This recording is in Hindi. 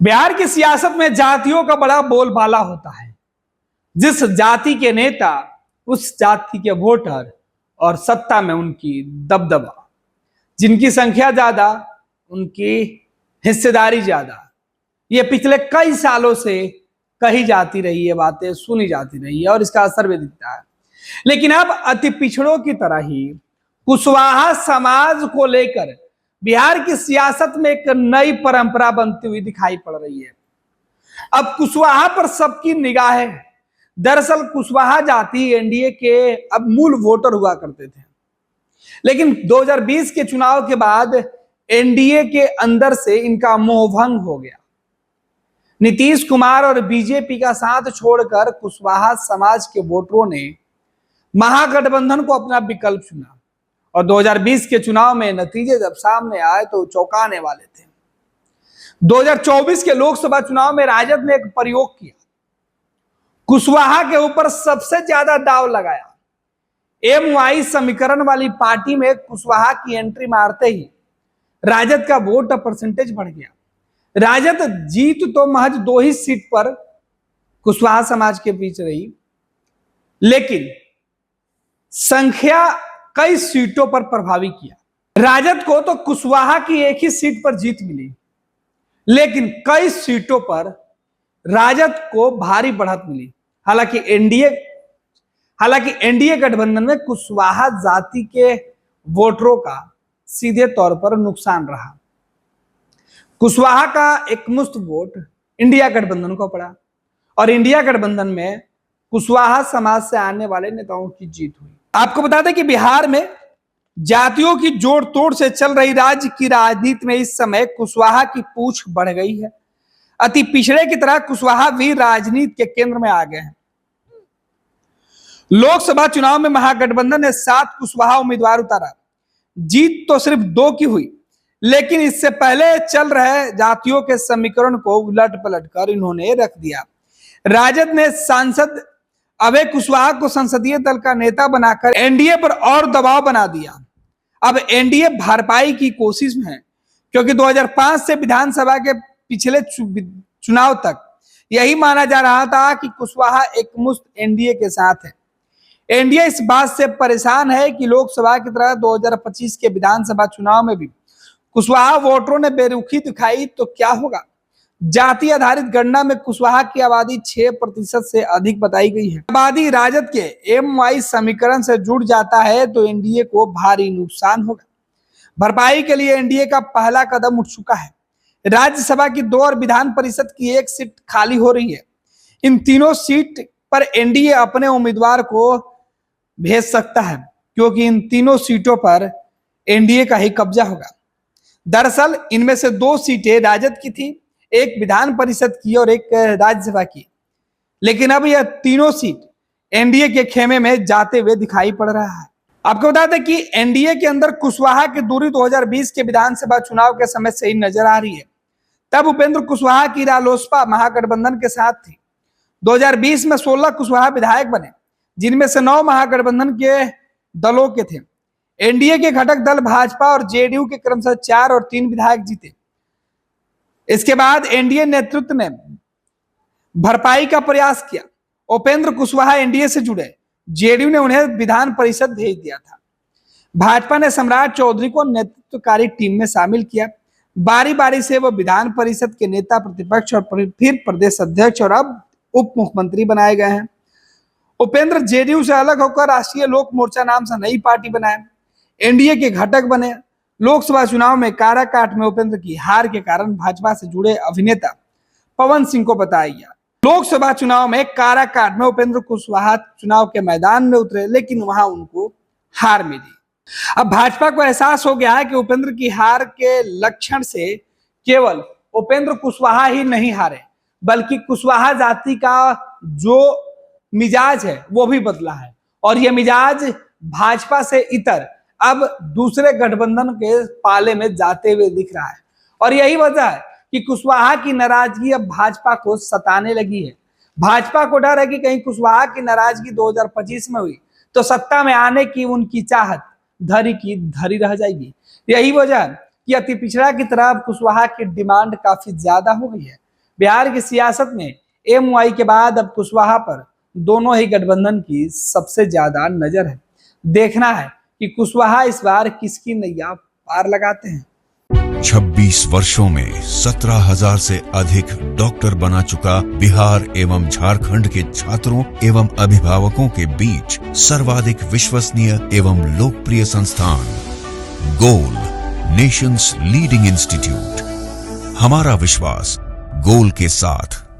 बिहार की सियासत में जातियों का बड़ा बोलबाला होता है। जिस जाति के नेता, उस जाति के वोटर और सत्ता में उनकी दबदबा, जिनकी संख्या ज्यादा उनकी हिस्सेदारी ज्यादा। ये पिछले कई सालों से कही जाती रही है, बातें सुनी जाती रही है और इसका असर भी दिखता है। लेकिन अब अति पिछड़ों की तरह ही कुशवाहा समाज को लेकर बिहार की सियासत में एक नई परंपरा बनती हुई दिखाई पड़ रही है। अब कुशवाहा पर सबकी निगाहें हैं। दरअसल कुशवाहा जाति एनडीए के अब मूल वोटर हुआ करते थे, लेकिन 2020 के चुनाव के बाद एनडीए के अंदर से इनका मोहभंग हो गया। नीतीश कुमार और बीजेपी का साथ छोड़कर कुशवाहा समाज के वोटरों ने महागठबंधन को अपना विकल्प चुना और 2020 के चुनाव में नतीजे जब सामने आए तो चौंकाने वाले थे। 2024 के लोकसभा चुनाव में राजद ने एक प्रयोग किया, कुशवाहा के ऊपर सबसे ज्यादा दांव लगाया। एमवाई समीकरण वाली पार्टी में कुशवाहा की एंट्री मारते ही राजद का वोट परसेंटेज बढ़ गया। राजद जीत तो महज 2 ही सीट पर कुशवाहा समाज के बीच रही, लेकिन संख्या कई सीटों पर प्रभावी किया। राजद को तो कुशवाहा की एक ही सीट पर जीत मिली, लेकिन कई सीटों पर राजद को भारी बढ़त मिली। हालांकि एनडीए गठबंधन में कुशवाहा जाति के वोटरों का सीधे तौर पर नुकसान रहा। कुशवाहा का एकमुश्त वोट इंडिया गठबंधन को पड़ा और इंडिया गठबंधन में कुशवाहा समाज से आने वाले नेताओं की जीत हुई। आपको बता दें कि बिहार में जातियों की जोड़ तोड़ से चल रही राज्य की राजनीति में इस समय कुशवाहा की पूछ बढ़ गई है। अति पिछड़े की तरह कुशवाहा भी राजनीति के केंद्र में आ गए हैं। लोकसभा चुनाव में महागठबंधन ने 7 कुशवाहा उम्मीदवार उतारा। जीत तो सिर्फ 2 की हुई, लेकिन इससे पहले चल रहे जातियों के समीकरण को उलट पलट कर इन्होंने रख दिया। राजद ने सांसद अभय कुशवाहा को संसदीय दल का नेता बनाकर एनडीए पर और दबाव बना दिया। अब एनडीए भरपाई की कोशिश में है, क्योंकि 2005 से विधानसभा के पिछले चुनाव तक यही माना जा रहा था कि कुशवाहा एकमुश्त एनडीए के साथ है। एनडीए इस बात से परेशान है कि लोकसभा की तरह 2025 के विधानसभा चुनाव में भी कुशवाहा वोटरों ने बेरुखी दिखाई तो क्या होगा। जाति आधारित गणना में कुशवाहा की आबादी 6% से अधिक बताई गई है। आबादी राजद के एमवाई समीकरण से जुड़ जाता है तो एनडीए को भारी नुकसान होगा। भरपाई के लिए एनडीए का पहला कदम उठ चुका है। राज्यसभा की 2 और विधान परिषद की 1 सीट खाली हो रही है। इन तीनों सीट पर एनडीए अपने उम्मीदवार को भेज सकता है, क्योंकि इन तीनों सीटों पर एनडीए का ही कब्जा होगा। दरअसल इनमें से 2 सीटें राजद की थी, एक विधान परिषद की और एक राज्यसभा की, लेकिन अब यह तीनों सीट एनडीए के खेमे में जाते हुए दिखाई पड़ रहा है। आपको बता दें कि एनडीए के अंदर कुशवाहा की दूरी 2020 के विधानसभा चुनाव के समय से ही नजर आ रही है। तब उपेंद्र कुशवाहा की रालोसपा महागठबंधन के साथ थी। 2020 में 16 कुशवाहा विधायक बने, जिनमें से 9 महागठबंधन के दलों के थे। एनडीए के घटक दल भाजपा और जेडीयू के क्रमशः 4 और 3 विधायक जीते। इसके बाद एनडीए नेतृत्व ने भरपाई का प्रयास किया। उपेंद्र कुशवाहा एनडीए से जुड़े, जेडीयू ने उन्हें विधान परिषद भेज दिया था। भाजपा ने सम्राट चौधरी को नेतृत्वकारी टीम में शामिल किया। बारी बारी से वो विधान परिषद के नेता, प्रतिपक्ष और फिर प्रदेश अध्यक्ष और अब उप मुख्यमंत्री बनाए गए हैं। उपेंद्र जेडीयू से अलग होकर राष्ट्रीय लोक मोर्चा नाम से नई पार्टी बनाए, एनडीए के घटक बने। लोकसभा चुनाव में काराकाट में उपेंद्र की हार के कारण भाजपा से जुड़े अभिनेता पवन सिंह को बताया गया। लोकसभा चुनाव में काराकाट में उपेंद्र कुशवाहा चुनाव के मैदान में उतरे, लेकिन वहां उनको हार मिली। अब भाजपा को एहसास हो गया है कि उपेंद्र की हार के लक्षण से केवल उपेंद्र कुशवाहा ही नहीं हारे, बल्कि कुशवाहा जाति का जो मिजाज है वो भी बदला है, और यह मिजाज भाजपा से इतर अब दूसरे गठबंधन के पाले में जाते हुए दिख रहा है। और यही वजह है कि कुशवाहा की नाराजगी अब भाजपा को सताने लगी है। भाजपा को डर है कि कहीं कुशवाहा की नाराजगी 2025 में हुई तो सत्ता में आने की उनकी चाहत धरी की धरी रह जाएगी। यही वजह है कि अति पिछड़ा की तरफ कुशवाहा की डिमांड काफी ज्यादा हो गई है। बिहार की सियासत में एमवाई के बाद अब कुशवाहा पर दोनों ही गठबंधन की सबसे ज्यादा नजर है। देखना है कि कुशवाहा इस बार किसकी नैया पार लगाते हैं। 26 वर्षों में 17,000 से अधिक डॉक्टर बना चुका बिहार एवं झारखंड के छात्रों एवं अभिभावकों के बीच सर्वाधिक विश्वसनीय एवं लोकप्रिय संस्थान गोल, नेशंस लीडिंग इंस्टीट्यूट। हमारा विश्वास गोल के साथ।